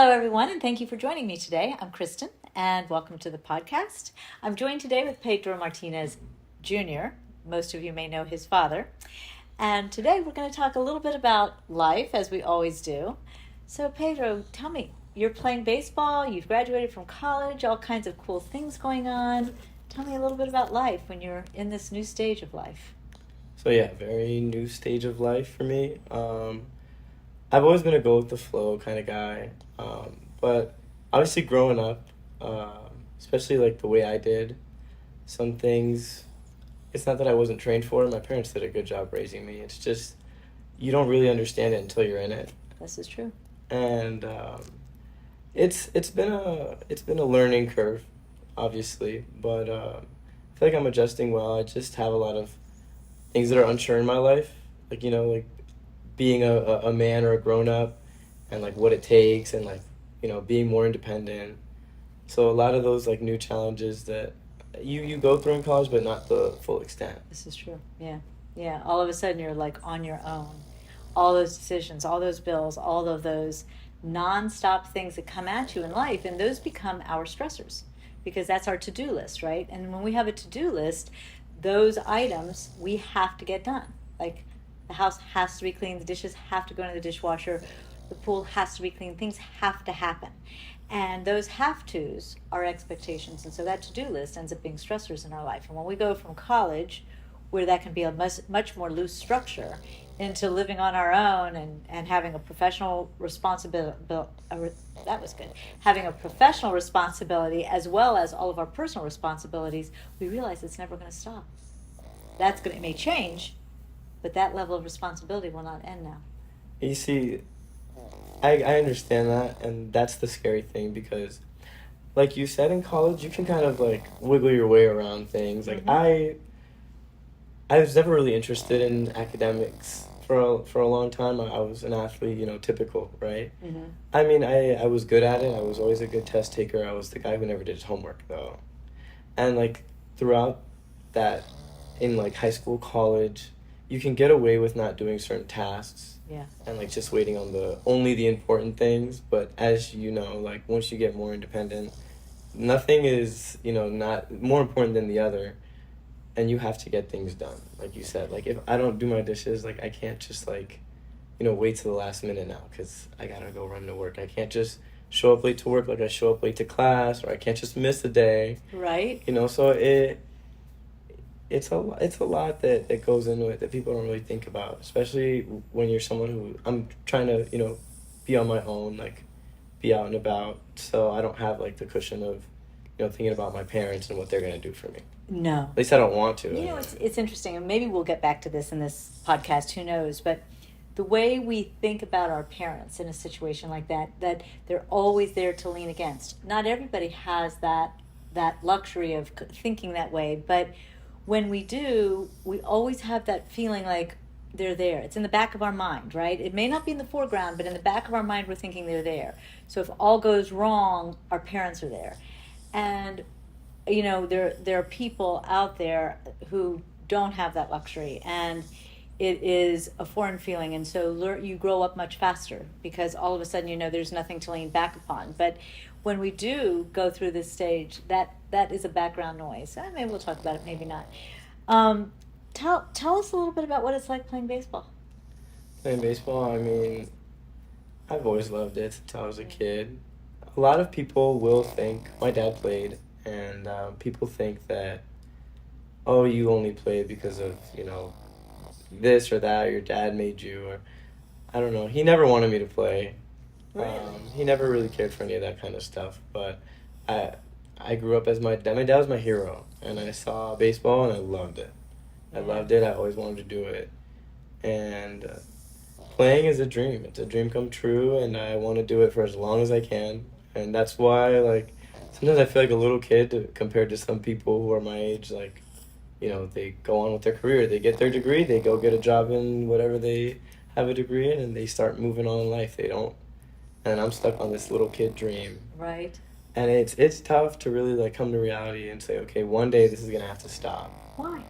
Hello, everyone, and thank you for joining me today. I'm Kristen, and welcome to the podcast. I'm joined today with Pedro Martinez Jr. Most of you may know his father. And today we're going to talk a little bit about life, as we always do. So, Pedro, tell me, you're playing baseball, you've graduated from college, all kinds of cool things going on. Tell me a little bit about life when you're in this new stage of life. So yeah, very new stage of life for me. I've always been a go with the flow kind of guy, but obviously growing up, especially like the way I did, some things. It's not that I wasn't trained for it. My parents did a good job raising me. It's just you don't really understand it until you're in it, This is true. and it's been a learning curve, obviously, but I feel like I'm adjusting well. I just have a lot of things that are unsure in my life, like being a man or a grown up, and like what it takes, and like being more independent. So a lot of those like new challenges that you go through in college, but not the full extent. This is true. Yeah. Yeah. All of a sudden you're like on your own. All those decisions, all those bills, all of those nonstop things that come at you in life, and those become our stressors because that's our to-do list, right? And when we have a to-do list, those items we have to get done. Like the house has to be clean, the dishes have to go in the dishwasher, the pool has to be clean, things have to happen. And those have tos are expectations. And so that to do list ends up being stressors in our life. And when we go from college, where that can be a much more loose structure, into living on our own and having a professional responsibility, that was good, having a professional responsibility as well as all of our personal responsibilities, we realize it's never going to stop. It may change, but that level of responsibility will not end now. You see, I understand that, and that's the scary thing because, like you said, in college you can kind of like wiggle your way around things. Like I was never really interested in academics for a long time. I was an athlete, typical, right? Mm-hmm. I mean, I was good at it. I was always a good test taker. I was the guy who never did his homework, though. And, like, throughout that, in, like, high school, college, you can get away with not doing certain tasks. Yeah. And, like, just waiting on only the important things. But as you know, like, once you get more independent, nothing is, not more important than the other. And you have to get things done, like you said. Like, if I don't do my dishes, like, I can't just, like, wait till the last minute now because I gotta go run to work. I can't just show up late to work like I show up late to class, or I can't just miss a day. Right. So it's a lot that goes into it that people don't really think about, especially when you're someone who I'm trying to, be on my own, like, be out and about, so I don't have, like, the cushion of, thinking about my parents and what they're gonna do for me. No. At least I don't want to. It's interesting, and maybe we'll get back to this in this podcast, who knows, but the way we think about our parents in a situation like that they're always there to lean against. Not everybody has that luxury of thinking that way, but when we do, we always have that feeling like they're there. It's in the back of our mind, right? It may not be in the foreground, but in the back of our mind, we're thinking they're there. So if all goes wrong, our parents are there. And there are people out there who don't have that luxury, and it is a foreign feeling, and so you grow up much faster because all of a sudden there's nothing to lean back upon. But when we do go through this stage, that is a background noise. Maybe we'll talk about it, maybe not. Tell us a little bit about what it's like playing baseball. Playing baseball, I mean, I've always loved it since I was a kid. A lot of people will think, my dad played, and people think that, oh, you only played because of, this or that, or your dad made you, or I don't know. He never wanted me to play. Really? He never really cared for any of that kind of stuff, but I grew up as my dad was my hero, and I saw baseball and I loved it. I loved it. I always wanted to do it. And playing is a dream. It's a dream come true, and I want to do it for as long as I can. And that's why, like, sometimes I feel like a little kid compared to some people who are my age. Like, they go on with their career. They get their degree. They go get a job in whatever they have a degree in, and they start moving on in life. They don't. And I'm stuck on this little kid dream. Right. And it's tough to really, like, come to reality and say, okay, one day this is going to have to stop. Why?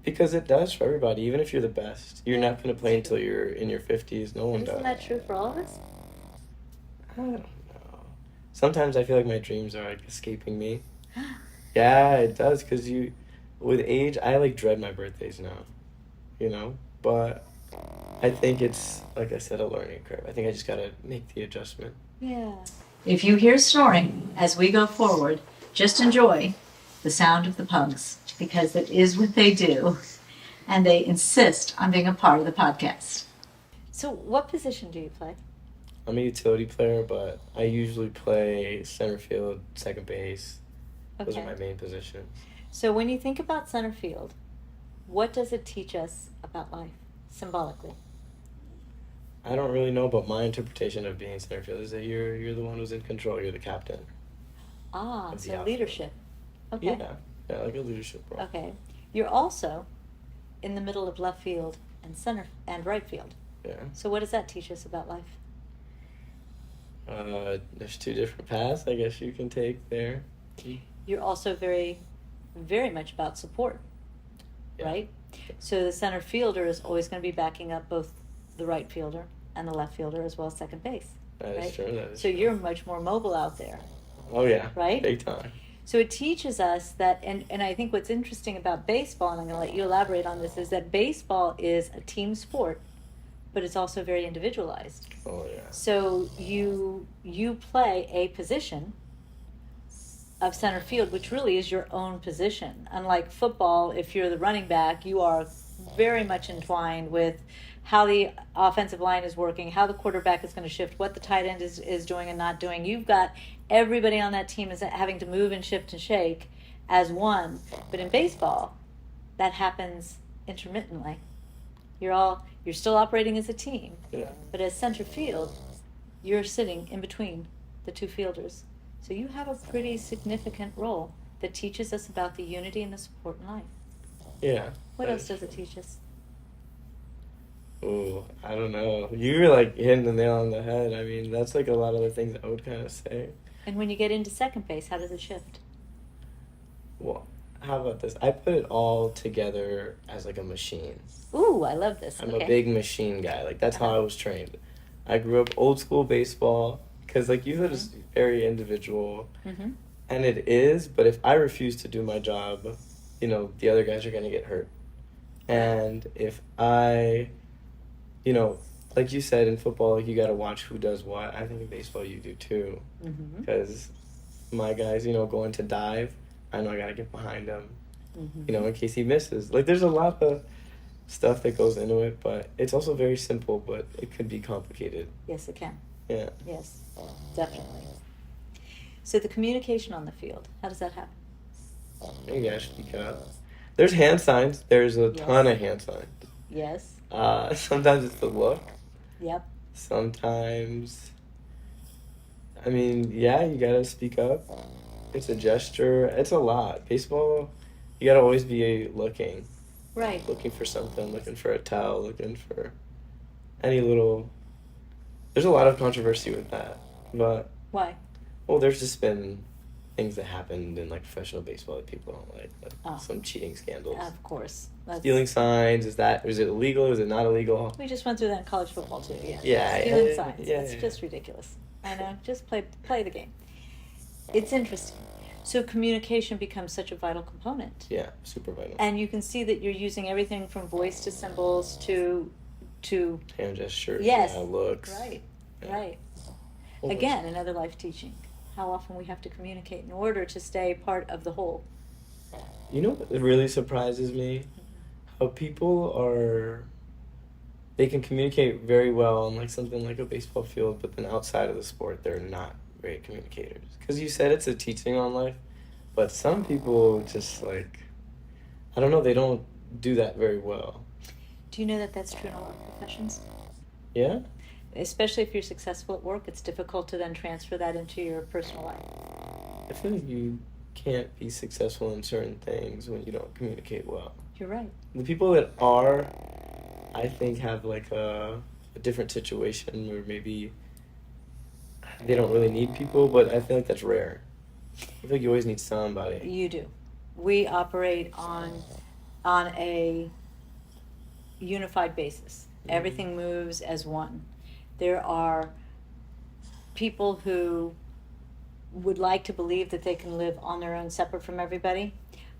Because it does for everybody. Even if you're the best, you're not going to play until you're in your 50s. No one does. Isn't that true for all of us? I don't know. sometimes I feel like my dreams are like escaping me. Yeah, it does, because with age, I like dread my birthdays now, you know? But I think it's, like I said, a learning curve. I think I just gotta make the adjustment. Yeah. If you hear snoring as we go forward, just enjoy the sound of the pugs because it is what they do and they insist on being a part of the podcast. So, what position do you play? I'm a utility player, but I usually play center field, second base. Those are Okay. my main positions. So, when you think about center field, what does it teach us about life symbolically? I don't really know, but my interpretation of being center field is that you're the one who's in control. You're the captain. Ah, Of the so outfield. leadership. Okay. Yeah, like a leadership role. Okay. You're also in the middle of left field and center and right field. Yeah. So what does that teach us about life? There's two different paths I guess you can take there. You're also very, very much about support, Yeah. right? So the center fielder is always going to be backing up both the right fielder and the left fielder as well as second base. That is right? true. That is So true. you're much more mobile out there. Oh yeah. Right? Big time. So it teaches us that, and I think what's interesting about baseball, and I'm going to let you elaborate on this, is that baseball is a team sport, but it's also very individualized. Oh yeah. So you play a position of center field, which really is your own position. Unlike football, if you're the running back, you are very much entwined with how the offensive line is working, how the quarterback is going to shift, what the tight end is doing and not doing. You've got everybody on that team is having to move and shift and shake as one. But in baseball, that happens intermittently. You're still operating as a team, Yeah. but as center field, you're sitting in between the two fielders. So you have a pretty significant role that teaches us about the unity and the support in life. Yeah. What else does it teach us? Ooh, I don't know. You were like hitting the nail on the head. I mean, that's like a lot of the things I would kind of say. And when you get into second base, how does it shift? Well, how about this? I put it all together as like a machine. Ooh, I love this. I'm Okay. a big machine guy. Like that's how Uh-huh. I was trained. I grew up old school baseball because like you said, it's very individual, Mm-hmm. and it is. But if I refuse to do my job, the other guys are gonna get hurt. And if I, like you said in football, like you got to watch who does what. I think in baseball you do too, Mm-hmm. because my guys, going to dive, I know I got to get behind him, Mm-hmm. in case he misses. Like there's a lot of stuff that goes into it, but it's also very simple, but it could be complicated. Yes, it can. Yeah. Yes, definitely. So the communication on the field, how does that happen? Maybe I should speak up. There's hand signs. There's a Yes. ton of hand signs. Yes. Sometimes it's the look. Yep. Sometimes, I mean, yeah, you gotta speak up. It's a gesture. It's a lot. Baseball, you gotta always be looking Right. for something, looking for a towel, looking for any little. There's a lot of controversy with that, but Why? well, there's just been things that happened in like professional baseball that people don't like Oh. some cheating scandals. Of course. Stealing signs, is it illegal? Is it not illegal? We just went through that in college football too. Yeah. Yeah, Stealing yeah, signs. yeah, It's yeah. just ridiculous. I know. Just play the game. It's interesting. So communication becomes such a vital component. Yeah, super vital. And you can see that you're using everything from voice to symbols to Hand gestures, yes, yeah, looks. right, Yeah. right. Well, Again, another life teaching. How often we have to communicate in order to stay part of the whole. You know what really surprises me? How they can communicate very well on like something like a baseball field, but then outside of the sport, they're not great communicators. Because you said it's a teaching on life, but some people just like, I don't know, they don't do that very well. Do you know that that's true in a lot of professions? Yeah? Especially if you're successful at work, it's difficult to then transfer that into your personal life. I feel like you can't be successful in certain things when you don't communicate well. You're right. The people that are, I think, have like a different situation where maybe they don't really need people, but I feel like that's rare. I feel like you always need somebody. You do. We operate on a unified basis. Everything moves as one. There are people who would like to believe that they can live on their own separate from everybody,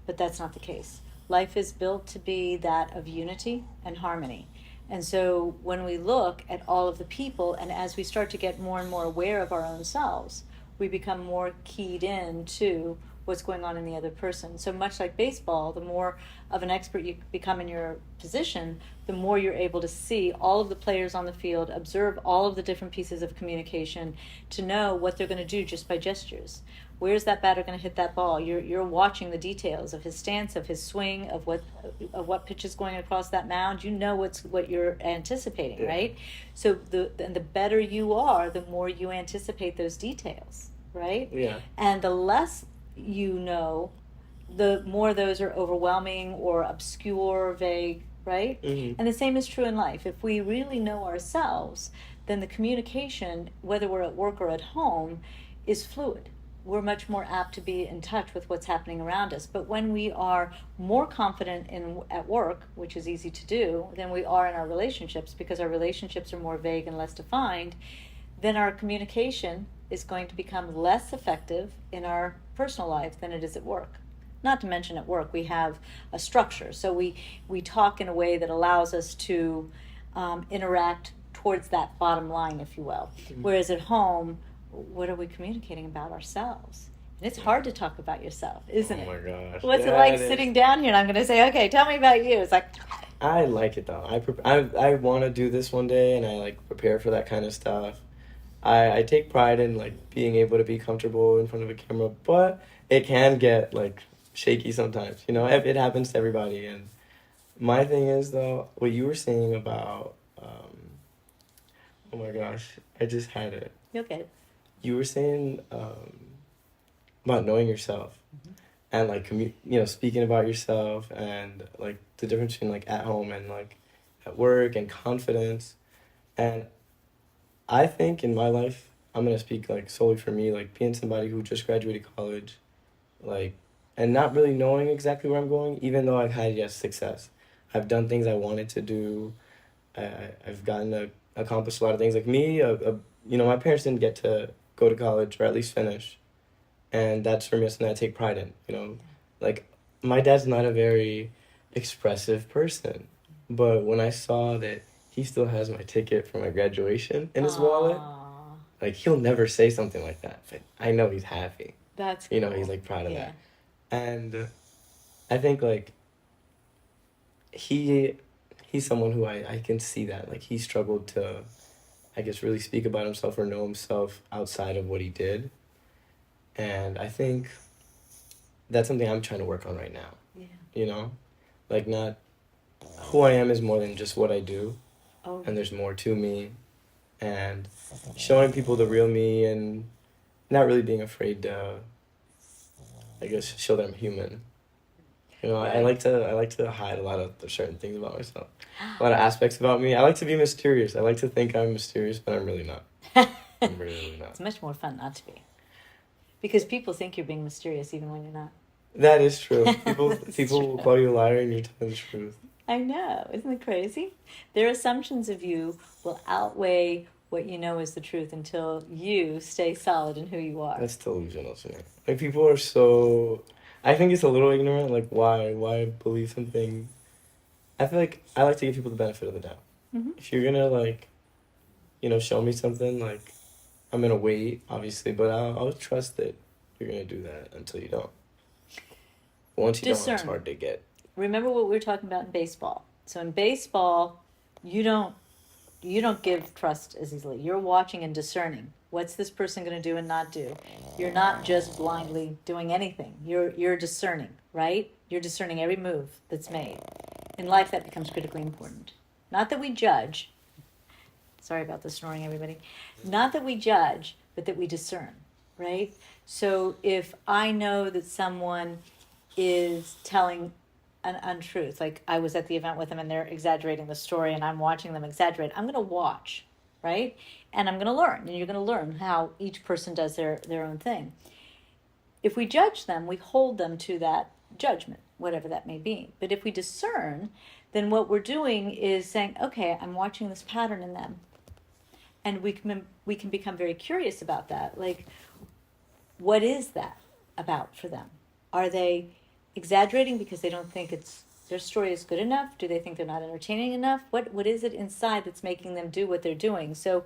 but that's not the case. Life is built to be that of unity and harmony. And so when we look at all of the people, and as we start to get more and more aware of our own selves, we become more keyed in to what's going on in the other person. So much like baseball, the more of an expert you become in your position, the more you're able to see all of the players on the field, observe all of the different pieces of communication, to know what they're going to do just by gestures. Where's that batter going to hit that ball? You're watching the details of his stance, of his swing, of what pitch is going across that mound. You know what you're anticipating, Yeah. right? So the better you are, the more you anticipate those details, right? Yeah. And the less you know, the more those are overwhelming or obscure, vague, right? Mm-hmm. And the same is true in life. If we really know ourselves, then the communication, whether we're at work or at home, is fluid. We're much more apt to be in touch with what's happening around us. But when we are more confident at work, which is easy to do, than we are in our relationships, because our relationships are more vague and less defined, then our communication is going to become less effective in our personal life than it is at work. Not to mention at work, we have a structure. So we talk in a way that allows us to interact towards that bottom line, if you will. Mm-hmm. Whereas at home, what are we communicating about ourselves? And it's hard to talk about yourself, isn't it? Oh my gosh. What's it Yeah, like it is. sitting down here and I'm going to say, okay, tell me about you. It's like, I like it though. I want to do this one day, and I like prepare for that kind of stuff. I take pride in like being able to be comfortable in front of a camera, but it can get like shaky sometimes. You know, it happens to everybody. And my thing is though, what you were saying about, oh my gosh, I just had it. you'll get it. You were saying about knowing yourself, and like speaking about yourself, and like the difference between like at home and like at work, and confidence. And I think in my life, I'm gonna speak like solely for me, like being somebody who just graduated college, like, and not really knowing exactly where I'm going, even though I've had, yes, success. I've done things I wanted to do. I've gotten to accomplish a lot of things. Like me, my parents didn't get to go to college, or at least finish, and that's for me something I take pride in. Like my dad's not a very expressive person, but when I saw that he still has my ticket for my graduation in his wallet, Aw, like he'll never say something like that, but I know he's happy. that's cool. He's like proud of Yeah. that. And I think like he's someone who I can see that like he struggled to, I guess, really speak about himself or know himself outside of what he did. And I think that's something I'm trying to work on right now. Yeah. Like not who I am is more than just what I do, Oh, and there's more to me, and showing people the real me, and not really being afraid to, I guess, show that I'm human. I Right. like to hide a lot of certain things about myself, a lot of aspects about me. I like to be mysterious. I like to think I'm mysterious, but I'm really not. I'm really not. It's much more fun not to be. Because people think you're being mysterious even when you're not. That is true. People That's will true. call you a liar, and you're telling the truth. I know. Isn't it crazy? Their assumptions of you will outweigh what you know is the truth until you stay solid in who you are. That's delusional to me. Like people are so. I think it's a little ignorant. Like why believe something? I feel like I like to give people the benefit of the doubt. Mm-hmm. If you're gonna like, show me something, like I'm gonna wait, obviously, but I'll trust that you're gonna do that until you don't. Once you don't, it's Discern. hard to get. Remember what we were talking about in baseball. So in baseball, you don't give trust as easily. You're watching and discerning. What's this person going to do and not do? You're not just blindly doing anything. You're discerning, right? You're discerning every move that's made. In life, that becomes critically important. Not that we judge. Sorry about the snoring, everybody. Not that we judge, but that we discern, right? So if I know that someone is telling an untruth, like I was at the event with them and they're exaggerating the story and I'm watching them exaggerate, I'm going to watch, right? And I'm going to learn, and you're going to learn how each person does their own thing. If we judge them, we hold them to that judgment, whatever that may be. But if we discern, then what we're doing is saying, okay, I'm watching this pattern in them. And we can become very curious about that. Like, what is that about for them? Are they exaggerating because they don't think their story is good enough? Do they think they're not entertaining enough? What is it inside that's making them do what they're doing? So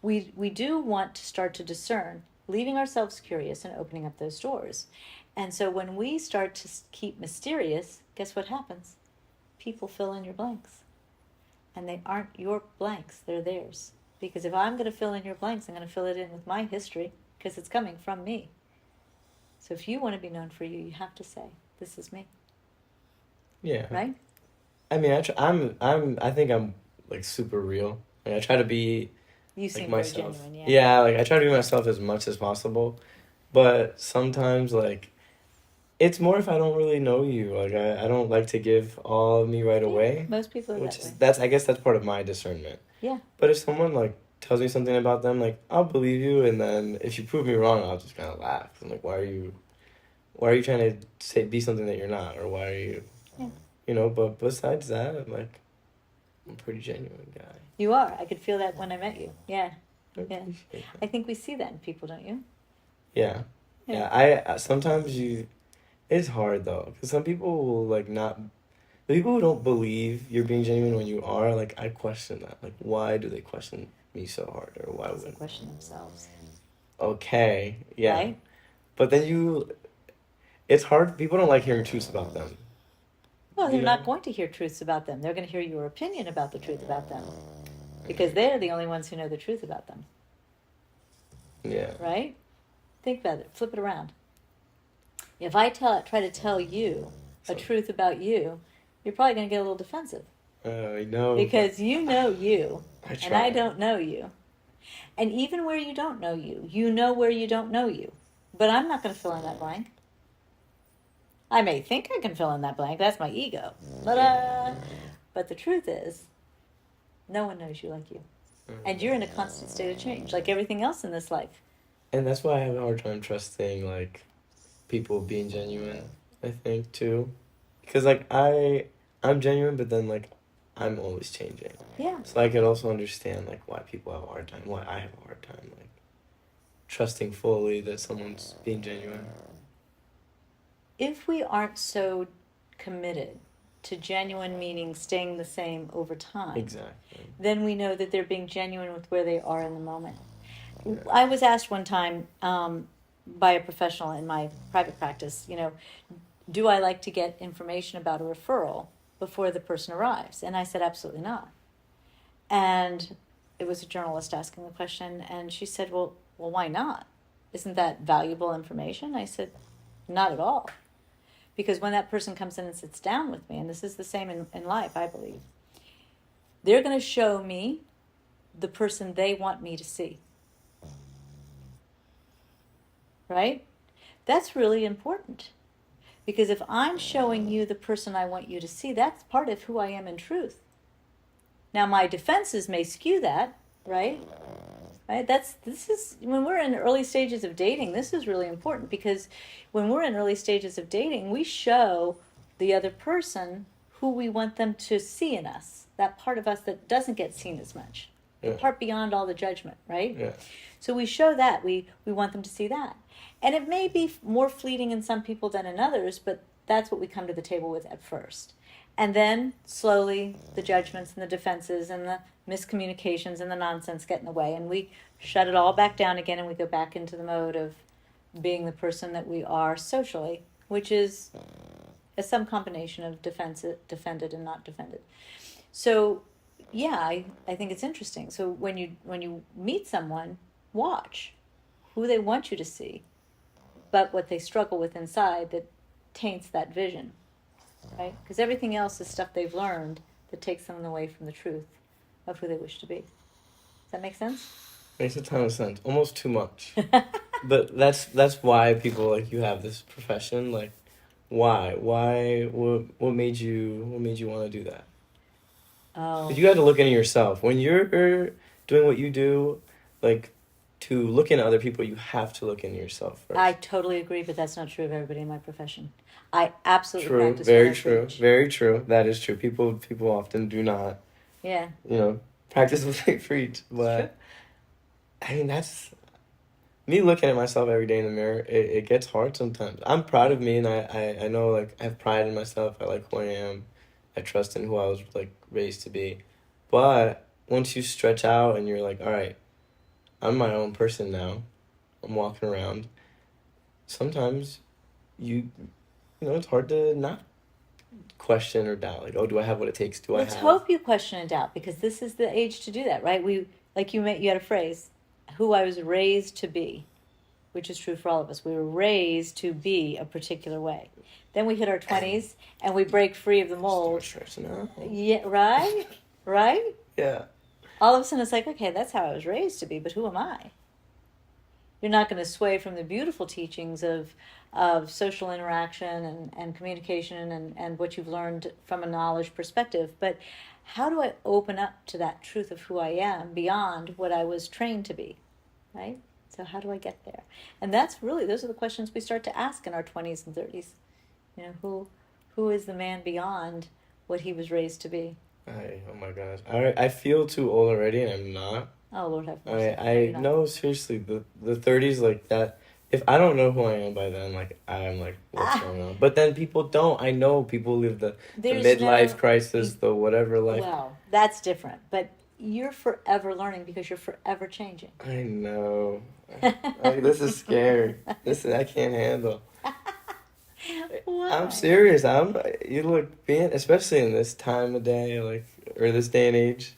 we do want to start to discern, leaving ourselves curious and opening up those doors. And so when we start to keep mysterious, guess what happens? People fill in your blanks. And they aren't your blanks, they're theirs. Because if I'm going to fill in your blanks, I'm going to fill it in with my history, because it's coming from me. So if you want to be known for you, you have to say, "This is me." Yeah. Right? I mean, I think I'm like super real. Like I try to be You like seem very myself. genuine, yeah. Yeah, like I try to be myself as much as possible. But sometimes like it's more if I don't really know you. Like I don't like to give all of me right Yeah, away. most people are Which that is way. I guess that's part of my discernment. Yeah. But if someone like tells me something about them, like I'll believe you, and then if you prove me wrong, I'll just kind of laugh. I'm like, why are you trying to say be something that you're not, or why are you, Yeah. you know? But besides that, I'm a pretty genuine guy. You are. I could feel that when I met you. Yeah. I Yeah. appreciate that. I think we see that in people, don't you? Yeah, Yeah. I sometimes it's hard though, because some people will like not. The people who don't believe you're being genuine when you are, like, I question that. Like, why do they question me so hard, or why Because they would? question themselves. Okay, yeah, Right? but then it's hard. People don't like hearing truths about them. Well, You they're not know? going to hear truths about them. They're going to hear your opinion about the truth about them. Because they're the only ones who know the truth about them. Yeah. Right? Think about it. Flip it around. If I try to tell you a truth about you, you're probably going to get a little defensive. I know. Because you know you, I and I try. don't know you. And even where you don't know you, you know where you don't know you. But I'm not going to fill in that blank. I may think I can fill in that blank. That's my ego. But the truth is, no one knows you like you. And you're in a constant state of change, like everything else in this life. And that's why I have a hard time trusting like people being genuine. I think too, because like I'm genuine, but then like I'm always changing. Yeah. So I could also understand like why people have a hard time, why I have a hard time like trusting fully that someone's being genuine. If we aren't so committed to genuine meaning staying the same over time, Exactly. then we know that they're being genuine with where they are in the moment. Yeah. I was asked one time by a professional in my private practice, do I like to get information about a referral before the person arrives? And I said, absolutely not. And it was a journalist asking the question, and she said, well, why not? Isn't that valuable information? I said, not at all. Because when that person comes in and sits down with me, and this is the same in life, I believe, they're going to show me the person they want me to see. Right? That's really important. Because if I'm showing you the person I want you to see, that's part of who I am in truth. Now, my defenses may skew that, right? Right? This is when we're in early stages of dating, this is really important, because when we're in early stages of dating, we show the other person who we want them to see in us, that part of us that doesn't get seen as much, the part beyond all the judgment, right? Yeah. So we show that, we want them to see that. And it may be more fleeting in some people than in others, but that's what we come to the table with at first. And then slowly the judgments and the defenses and the miscommunications and the nonsense get in the way, and we shut it all back down again, and we go back into the mode of being the person that we are socially, which is some combination of defended and not defended. So yeah, I think it's interesting. So when you meet someone, watch who they want you to see, but what they struggle with inside that taints that vision, right? Because everything else is stuff they've learned that takes them away from the truth of who they wish to be. Does that make sense? Makes a ton of sense. Almost too much. But that's why people like you have this profession. Like, why? What made you want to do that? Oh. 'Cause you got to look into yourself when you're doing what you do. Like, to look into other people, you have to look into yourself first. I totally agree, but that's not true of everybody in my profession. I absolutely True. practice Very what I true. preach. Very true. That is true. People often do not. Yeah. Practice what they preach. It's But true. I mean, that's me looking at myself every day in the mirror, it gets hard sometimes. I'm proud of me, and I know, like, I have pride in myself. I like who I am. I trust in who I was, like, raised to be. But once you stretch out and you're like, all right, I'm my own person now. I'm walking around. Sometimes it's hard to not question or doubt. Like, oh, do I have what it takes? Do I Let's have? hope you question and doubt, because this is the age to do that, right? Like you had a phrase, who I was raised to be, which is true for all of us. We were raised to be a particular way. Then we hit our 20s and we break free of the mold. Start stretching out. Yeah, right? Right? Yeah. All of a sudden it's like, okay, that's how I was raised to be, but who am I? You're not going to sway from the beautiful teachings of social interaction and communication and what you've learned from a knowledge perspective. But how do I open up to that truth of who I am beyond what I was trained to be, right? So how do I get there? And those are the questions we start to ask in our 20s and 30s. Who is the man beyond what he was raised to be? Oh my gosh. I feel too old already, and I'm not. Oh, Lord have mercy. I know, seriously, the 30s, like that. If I don't know who I am by then, like, I'm like, what's going on? But then people don't. I know people live the midlife crisis, the whatever life. Well, that's different. But you're forever learning because you're forever changing. I know. This is scary. I can't handle. Why? I'm serious. You look, being, especially in this time of day, like, or this day and age,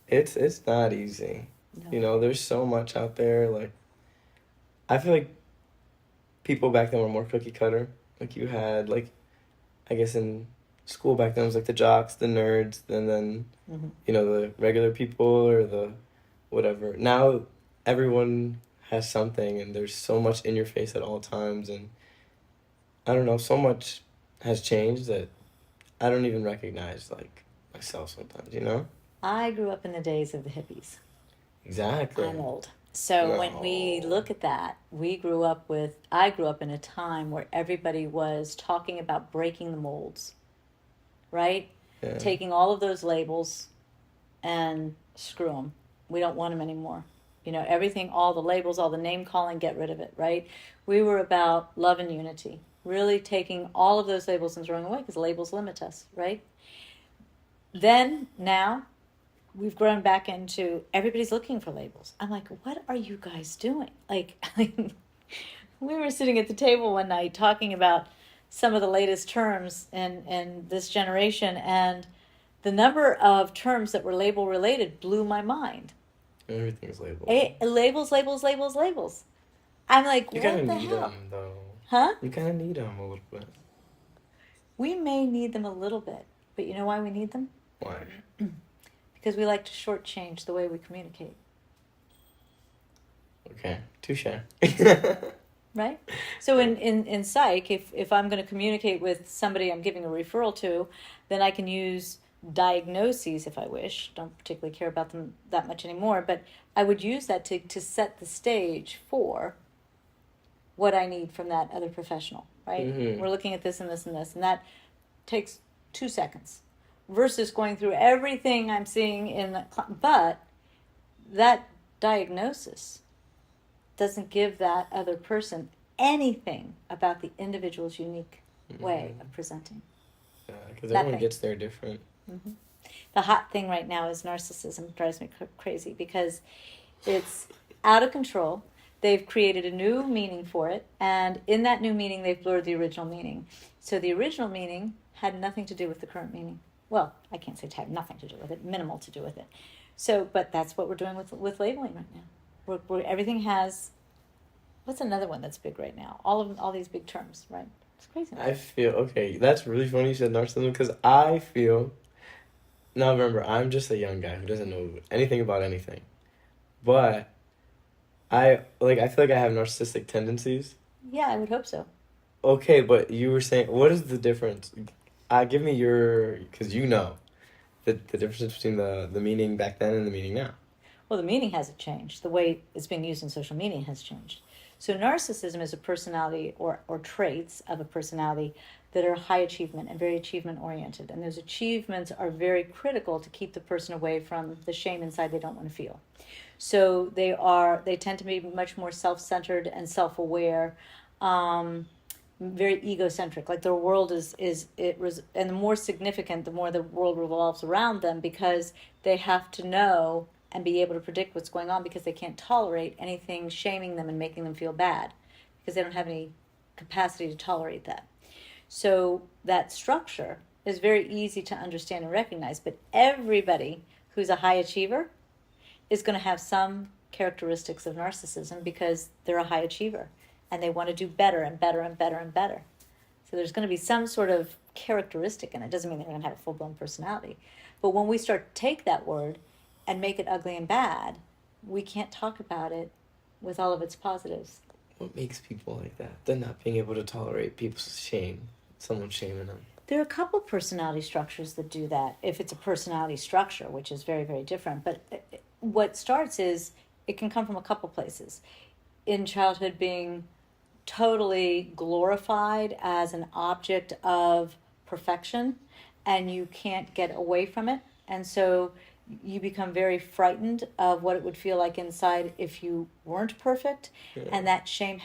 it's not easy. No. There's so much out there. Like, I feel like people back then were more cookie cutter. Like, you had, like, I guess in school back then it was like the jocks, the nerds, and then Mm-hmm. the regular people or the whatever. Now everyone has something, and there's so much in your face at all times, and I don't know, so much has changed that I don't even recognize, like, myself sometimes. I grew up in the days of the hippies. Exactly. I'm old. So No. when we look at that, I grew up in a time where everybody was talking about breaking the molds, right? Yeah. Taking all of those labels and screw them. We don't want them anymore. Everything, all the labels, all the name calling, get rid of it, right? We were about love and unity, really taking all of those labels and throwing away because labels limit us, right? Then, now, we've grown back into everybody's looking for labels. I'm like, what are you guys doing? Like, we were sitting at the table one night talking about some of the latest terms in this generation, and the number of terms that were label related blew my mind. Everything's labeled. Labels, labels, labels, labels. I'm like, You what kind the of need hell? them, though. Huh? You kind of need them a little bit. We may need them a little bit, but you know why we need them? Why? Because we like to shortchange the way we communicate. Okay, touche. Right? So in psych, if I'm going to communicate with somebody I'm giving a referral to, then I can use diagnoses if I wish. Don't particularly care about them that much anymore, but I would use that to set the stage for what I need from that other professional, right? Mm-hmm. We're looking at this and this and this, and that takes 2 seconds versus going through everything I'm seeing in the but that diagnosis doesn't give that other person anything about the individual's unique way of presenting. Yeah, because everyone gets there different. Mm-hmm. The hot thing right now is narcissism. It drives me crazy because it's out of control. They've created a new meaning for it, and in that new meaning, they've blurred the original meaning. So the original meaning had nothing to do with the current meaning. Well, I can't say it had nothing to do with it, minimal to do with it. So, but that's what we're doing with labeling right now. Everything has. What's another one that's big right now? All these big terms, right? It's crazy. I feel okay. That's really funny you said narcissism because I feel. Now remember, I'm just a young guy who doesn't know anything about anything, but I feel like I have narcissistic tendencies. Yeah, I would hope so. Okay, but you were saying, what is the difference? Give me because the difference between the meaning back then and the meaning now. Well, the meaning hasn't changed. The way it's being used in social media has changed. So narcissism is a personality or traits of a personality that are high achievement and very achievement oriented. And those achievements are very critical to keep the person away from the shame inside they don't want to feel. So they tend to be much more self-centered and self-aware, very egocentric. Like their world and the more significant, the more the world revolves around them, because they have to know and be able to predict what's going on, because they can't tolerate anything shaming them and making them feel bad, because they don't have any capacity to tolerate that. So that structure is very easy to understand and recognize, but everybody who's a high achiever is going to have some characteristics of narcissism, because they're a high achiever and they want to do better and better and better and better. So there's going to be some sort of characteristic, and it doesn't mean they're going to have a full-blown personality. But when we start to take that word and make it ugly and bad, we can't talk about it with all of its positives. What makes people like that? They're not being able to tolerate people's shame, someone shaming them. There are a couple personality structures that do that, if it's a personality structure, which is very, very different. But what starts is, it can come from a couple places. In childhood, being totally glorified as an object of perfection, and you can't get away from it. And so you become very frightened of what it would feel like inside if you weren't perfect. Yeah. And that shame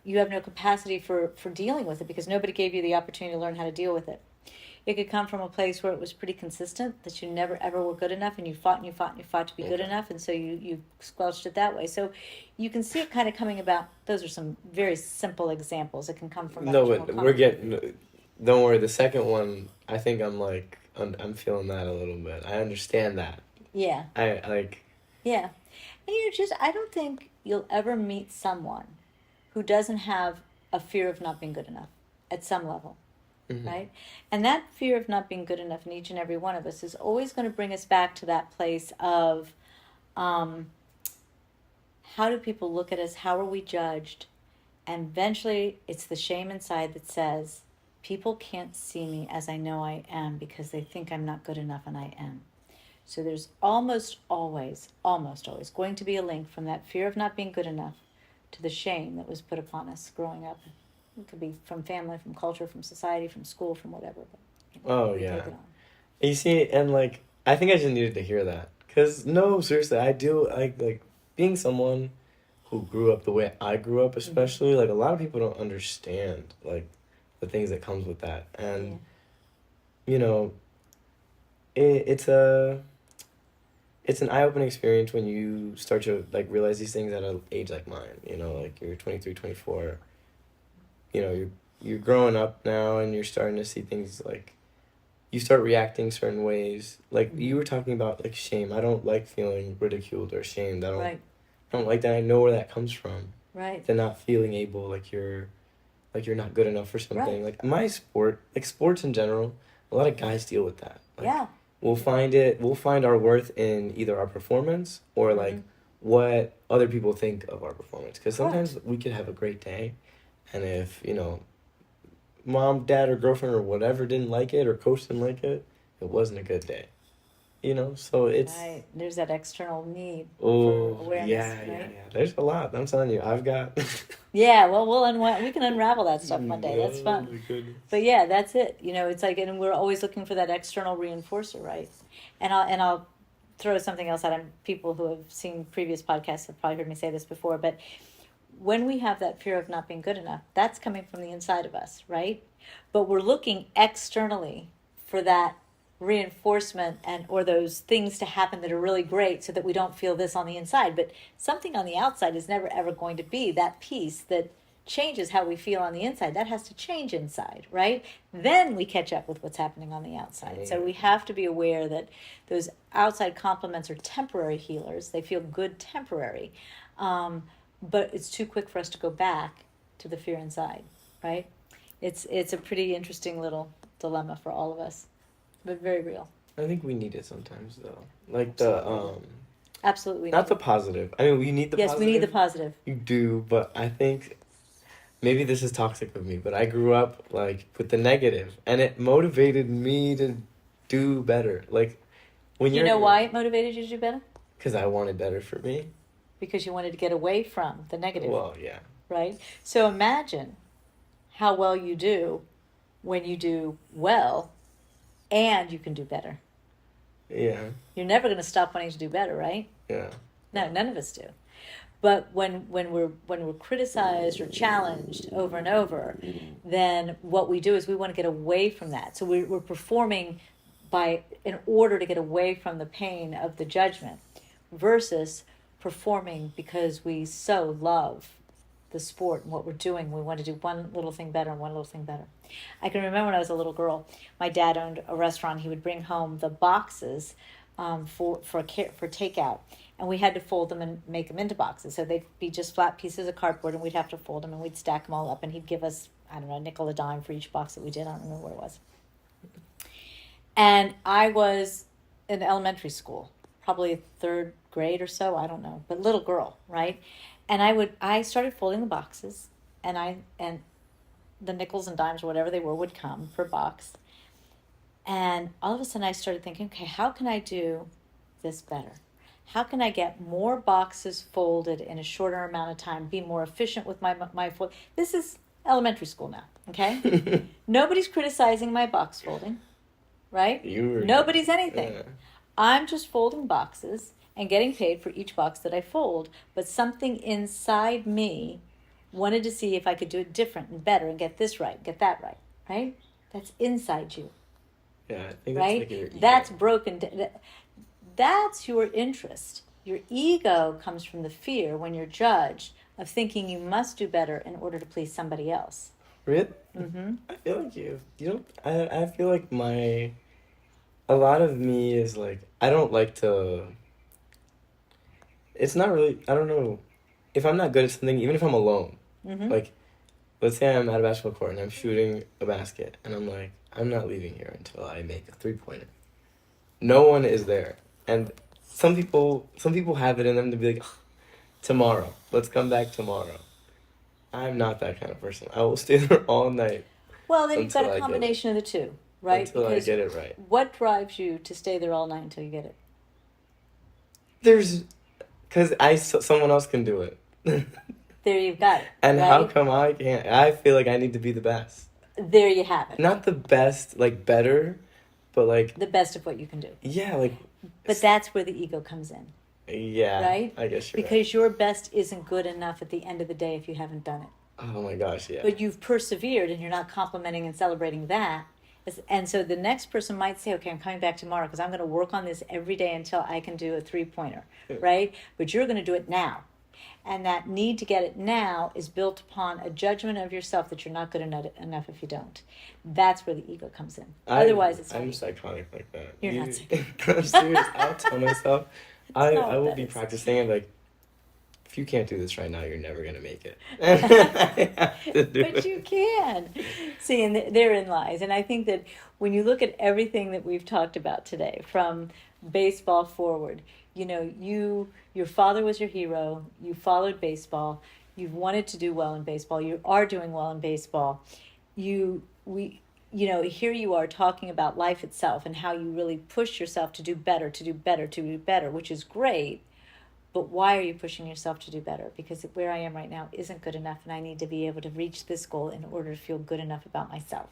you have no capacity for dealing with it, because nobody gave you the opportunity to learn how to deal with it. It could come from a place where it was pretty consistent, that you never ever were good enough, and you fought and you fought and you fought to be good enough, and so you squelched it that way. So you can see it kind of coming about. Those are some very simple examples. It can come from no, but we're getting. Don't worry. The second one, I think I'm feeling that a little bit. I understand that. Yeah. I like. Yeah, and I don't think you'll ever meet someone who doesn't have a fear of not being good enough at some level. Mm-hmm. Right? And that fear of not being good enough in each and every one of us is always going to bring us back to that place of how do people look at us? How are we judged? And eventually it's the shame inside that says, people can't see me as I know I am, because they think I'm not good enough, and I am. So there's almost always going to be a link from that fear of not being good enough to the shame that was put upon us growing up. It could be from family, from culture, from society, from school, from whatever. But, yeah. You see, and like, I think I just needed to hear that. Because, no, seriously, I do, like being someone who grew up the way I grew up, especially, like, a lot of people don't understand, like, the things that comes with that. And, you know, it's an eye-opening experience when you start to, like, realize these things at an age like mine. You know, like, you're 23, 24. You know, you're growing up now, and you're starting to see things, like, you start reacting certain ways. Like, you were talking about, like, shame. I don't like feeling ridiculed or shamed. I don't like that. I know where that comes from. Right. The not feeling able, like you're not good enough for something. Right. Like, my sport, like, sports in general, a lot of guys deal with that. Like, yeah. We'll find our worth in either our performance or, like, what other people think of our performance. Because sometimes we could have a great day, and if, you know, mom, dad, or girlfriend or whatever didn't like it, or coach didn't like it, it wasn't a good day. You know, so it's... Right. There's that external need for awareness. Yeah. There's a lot. I'm telling you, I've got... Yeah, well, we can unravel that stuff one day. That's fun. My goodness. But yeah, that's it. You know, it's like, and we're always looking for that external reinforcer, right? And I'll throw something else out. People who have seen previous podcasts have probably heard me say this before, but when we have that fear of not being good enough, that's coming from the inside of us, right? But we're looking externally for that reinforcement or those things to happen that are really great, so that we don't feel this on the inside. But something on the outside is never ever going to be that piece that changes how we feel on the inside. That has to change inside, right? Then we catch up with what's happening on the outside. So we have to be aware that those outside compliments are temporary healers. They feel good temporary. But it's too quick for us to go back to the fear inside, right? It's a pretty interesting little dilemma for all of us, but very real. I think we need it sometimes, though. Like Absolutely. Not the positive. I mean, we need the positive. Yes, we need the positive. You do, but I think maybe this is toxic of me, but I grew up, like, with the negative, and it motivated me to do better. Like, when you know why it motivated you to do better? Because I wanted better for me. Because you wanted to get away from the negative. Well, yeah. Right? So imagine how well you do when you do well and you can do better. Yeah. You're never going to stop wanting to do better, right? Yeah. No, none of us do. But when we're criticized or challenged over and over, then what we do is we want to get away from that. So we're performing in order to get away from the pain of the judgment, versus performing because we so love the sport and what we're doing. We want to do one little thing better and one little thing better. I can remember when I was a little girl, my dad owned a restaurant. He would bring home the boxes for takeout, and we had to fold them and make them into boxes. So they'd be just flat pieces of cardboard, and we'd have to fold them, and we'd stack them all up, and he'd give us, I don't know, a nickel, a dime for each box that we did. I don't remember what it was. And I was in elementary school, probably third grade or so, I don't know, but little girl, right? And I started folding the boxes, and the nickels and dimes or whatever they were would come per box. And all of a sudden I started thinking, okay, how can I do this better? How can I get more boxes folded in a shorter amount of time, be more efficient with my fold? This is elementary school now, okay? Nobody's criticizing my box folding, right? Nobody's anything. Yeah. I'm just folding boxes and getting paid for each box that I fold, but something inside me wanted to see if I could do it different and better and get this right, get that right? That's inside you. Yeah, I think right? that's like your ego. That's broken. That's your interest. Your ego comes from the fear when you're judged of thinking you must do better in order to please somebody else. Really? Mm-hmm. I feel like you don't. I feel like a lot of me is like, I don't like to. It's not really. I don't know. If I'm not good at something, even if I'm alone, Mm-hmm. like, let's say I'm at a basketball court and I'm shooting a basket, and I'm like, I'm not leaving here until I make a 3-pointer. No one is there, and some people have it in them to be like, tomorrow, let's come back tomorrow. I'm not that kind of person. I will stay there all night. Well, then you've got Until I a get combination of the two, right? Until I get it right. What drives you to stay there all night until you get it? Because someone else can do it. There you've got it. And right? how come I can't? I feel like I need to be the best. There you have it. Not the best, like better, but like the best of what you can do. Yeah, like. But that's where the ego comes in. Yeah. Right? I guess you're because your best isn't good enough at the end of the day if you haven't done it. Oh my gosh, yeah. But you've persevered and you're not complimenting and celebrating that. And so the next person might say, okay, I'm coming back tomorrow because I'm going to work on this every day until I can do a 3-pointer, right? But you're going to do it now. And that need to get it now is built upon a judgment of yourself that you're not good enough if you don't. That's where the ego comes in. Otherwise, it's I'm psychotic like that. You're not psychotic. I'm serious. I'll tell myself. I will be is. practicing and like, if you can't do this right now, you're never going to make it. I have to do But it. you can. See, and therein lies. And I think that when you look at everything that we've talked about today, from baseball forward, you know, your father was your hero, you followed baseball, you've wanted to do well in baseball, you are doing well in baseball. Here you are talking about life itself and how you really push yourself to do better, which is great. But why are you pushing yourself to do better? Because where I am right now isn't good enough, and I need to be able to reach this goal in order to feel good enough about myself.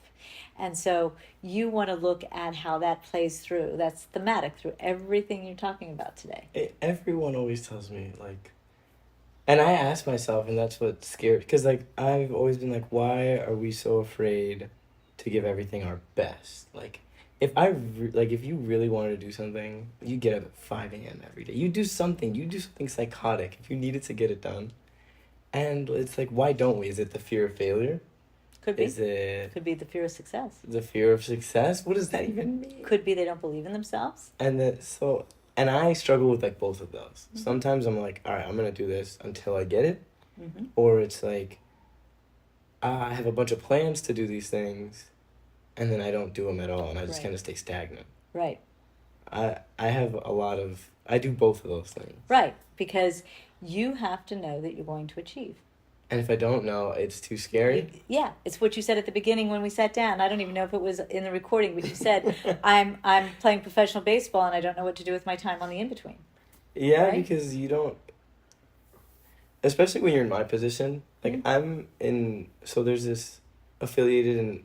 And so you want to look at how that plays through. That's thematic through everything you're talking about today. Everyone always tells me, like, and I ask myself, and that's what's scary, because, like, I've always been like, why are we so afraid to give everything our best? Like, if you really wanted to do something, you get up at 5 a.m. every day. You do something psychotic if you needed to get it done. And it's like, why don't we? Is it the fear of failure? Could be. Could be the fear of success. The fear of success? What does that even mean? Could be they don't believe in themselves. And I struggle with like both of those. Mm-hmm. Sometimes I'm like, all right, I'm going to do this until I get it. Mm-hmm. Or it's like, I have a bunch of plans to do these things, and then I don't do them at all, and I just Right. kind of stay stagnant. Right. I do both of those things. Right, because you have to know that you're going to achieve. And if I don't know, it's too scary. Yeah, it's what you said at the beginning when we sat down. I don't even know if it was in the recording, but you said, I'm playing professional baseball and I don't know what to do with my time on the in-between. Yeah, Right? because you don't, especially when you're in my position, like Mhm. so there's this, affiliated in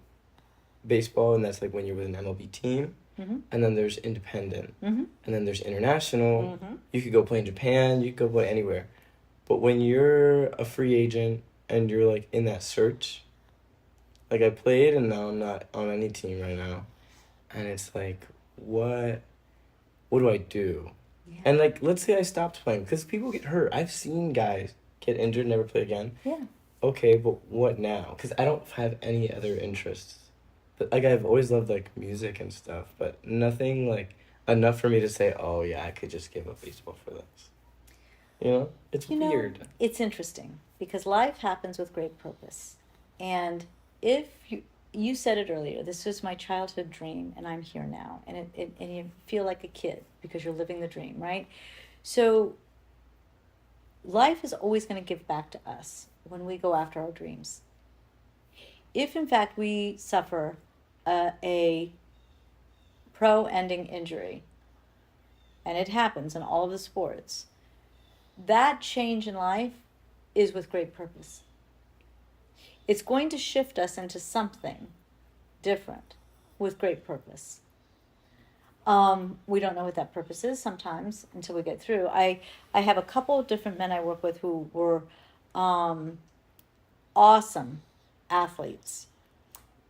baseball, and that's like when you're with an MLB team. Mm-hmm. And then there's independent. Mm-hmm. And then there's international. Mm-hmm. You could go play in Japan. You could go play anywhere. But when you're a free agent and you're like in that search, like I played and now I'm not on any team right now, and it's like, what do I do? Yeah. And like, let's say I stopped playing because people get hurt. I've seen guys get injured, never play again. Yeah. Okay, but what now? Because I don't have any other interests. But like I've always loved like music and stuff, but nothing like enough for me to say, oh yeah, I could just give up baseball for this. You know, it's weird. It's interesting because life happens with great purpose, and if you said it earlier, this was my childhood dream, and I'm here now, and and you feel like a kid because you're living the dream, right? So life is always going to give back to us when we go after our dreams. If in fact we suffer a pro-ending injury, and it happens in all of the sports, that change in life is with great purpose. It's going to shift us into something different with great purpose. We don't know what that purpose is sometimes until we get through. I have a couple of different men I work with who were awesome athletes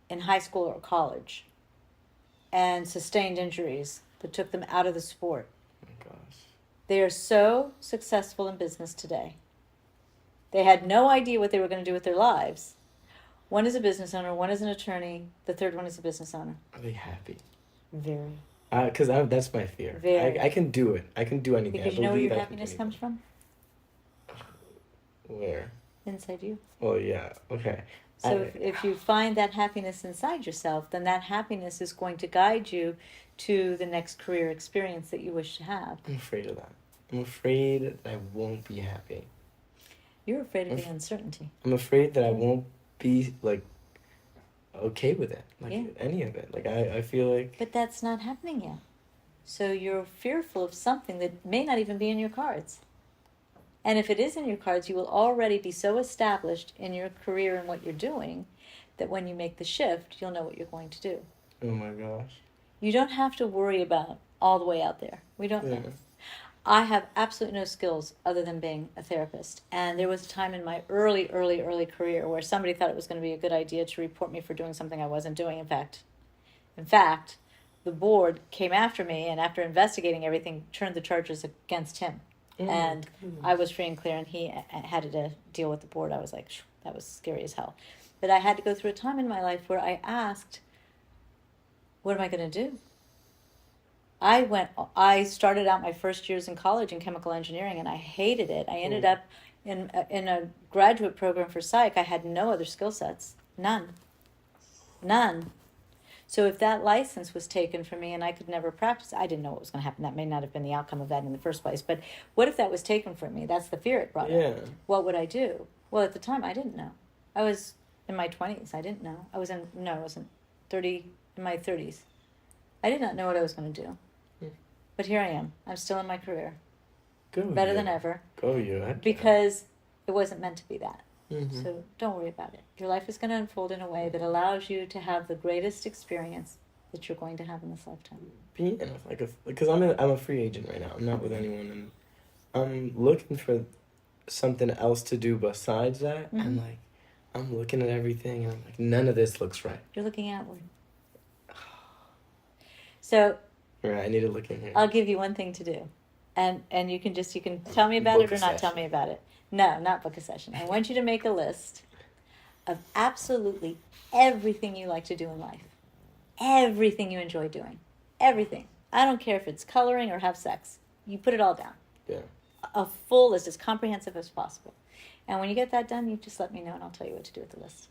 in high school or college and sustained injuries that took them out of the sport. Oh my gosh. They are so successful in business today. They had no idea what they were going to do with their lives. One is a business owner, one is an attorney, the third one is a business owner. Are they happy? Very. Because that's my fear. Very. I can do it. I can do anything. Because you know where your happiness comes from? Where? Inside you. Oh, yeah. Okay. So if you find that happiness inside yourself, then that happiness is going to guide you to the next career experience that you wish to have. I'm afraid of that. I'm afraid that I won't be happy. You're afraid of the uncertainty. I'm afraid that I won't be, like, okay with it. Like, Yeah. any of it. Like, I feel like... But that's not happening yet. So you're fearful of something that may not even be in your cards. And if it is in your cards, you will already be so established in your career and what you're doing that when you make the shift, you'll know what you're going to do. Oh my gosh. You don't have to worry about all the way out there. We don't know. I have absolutely no skills other than being a therapist. And there was a time in my early career where somebody thought it was going to be a good idea to report me for doing something I wasn't doing. In fact, the board came after me and after investigating everything, turned the charges against him. And I was free and clear, and he had to deal with the board. I was like, that was scary as hell. But I had to go through a time in my life where I asked, what am I going to do? I started out my first years in college in chemical engineering, and I hated it. I ended up in a graduate program for psych. I had no other skill sets. None. So if that license was taken from me and I could never practice, I didn't know what was going to happen. That may not have been the outcome of that in the first place. But what if that was taken from me? That's the fear it brought up. What would I do? Well, at the time, I didn't know. I was in my 20s. I didn't know. I wasn't in my 30s. I did not know what I was going to do. But here I am. I'm still in my career. Better than ever. Go you. Because it wasn't meant to be that. Mm-hmm. So don't worry about it. Your life is going to unfold in a way that allows you to have the greatest experience that you're going to have in this lifetime. Because I'm a free agent right now. I'm not with anyone, and I'm looking for something else to do besides that. And like, I'm looking at everything, and I'm like, none of this looks right. You're looking outward. So. Right, I need to look in here. I'll give you one thing to do, and you can tell me about it or not tell me about it. No, not book a session. I want you to make a list of absolutely everything you like to do in life. Everything you enjoy doing. Everything. I don't care if it's coloring or have sex. You put it all down. Yeah. A full list, as comprehensive as possible. And when you get that done, you just let me know and I'll tell you what to do with the list.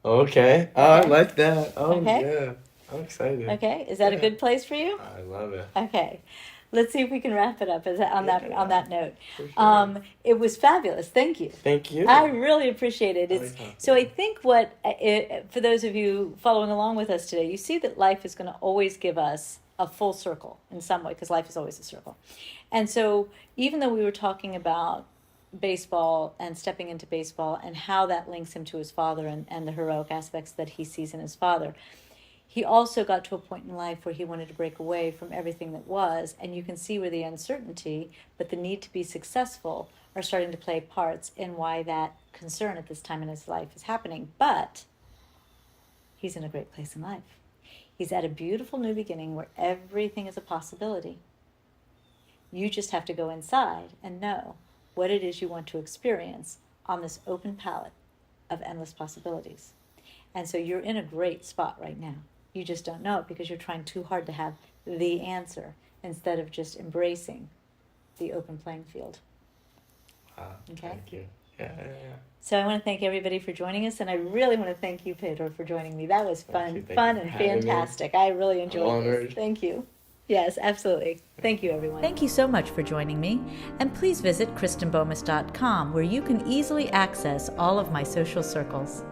Okay. Oh, I like that. Oh, okay? Yeah. I'm excited. Okay. Is that a good place for you? I love it. Okay. Let's see if we can wrap it up on that note. For sure. It was fabulous. Thank you. Thank you. I really appreciate it. So I think for those of you following along with us today, you see that life is going to always give us a full circle in some way, because life is always a circle. And so even though we were talking about baseball and stepping into baseball and how that links him to his father and the heroic aspects that he sees in his father. He also got to a point in life where he wanted to break away from everything that was, and you can see where the uncertainty, but the need to be successful are starting to play parts in why that concern at this time in his life is happening. But he's in a great place in life. He's at a beautiful new beginning where everything is a possibility. You just have to go inside and know what it is you want to experience on this open palette of endless possibilities. And so you're in a great spot right now. You just don't know it because you're trying too hard to have the answer instead of just embracing the open playing field. Wow, Okay? thank you. Yeah. So I want to thank everybody for joining us, and I really want to thank you, Pedro, for joining me. That was fun and fantastic. I really enjoyed this. Thank you. Yes, absolutely. Thank you, everyone. Thank you so much for joining me, and please visit KristenBomas.com, where you can easily access all of my social circles.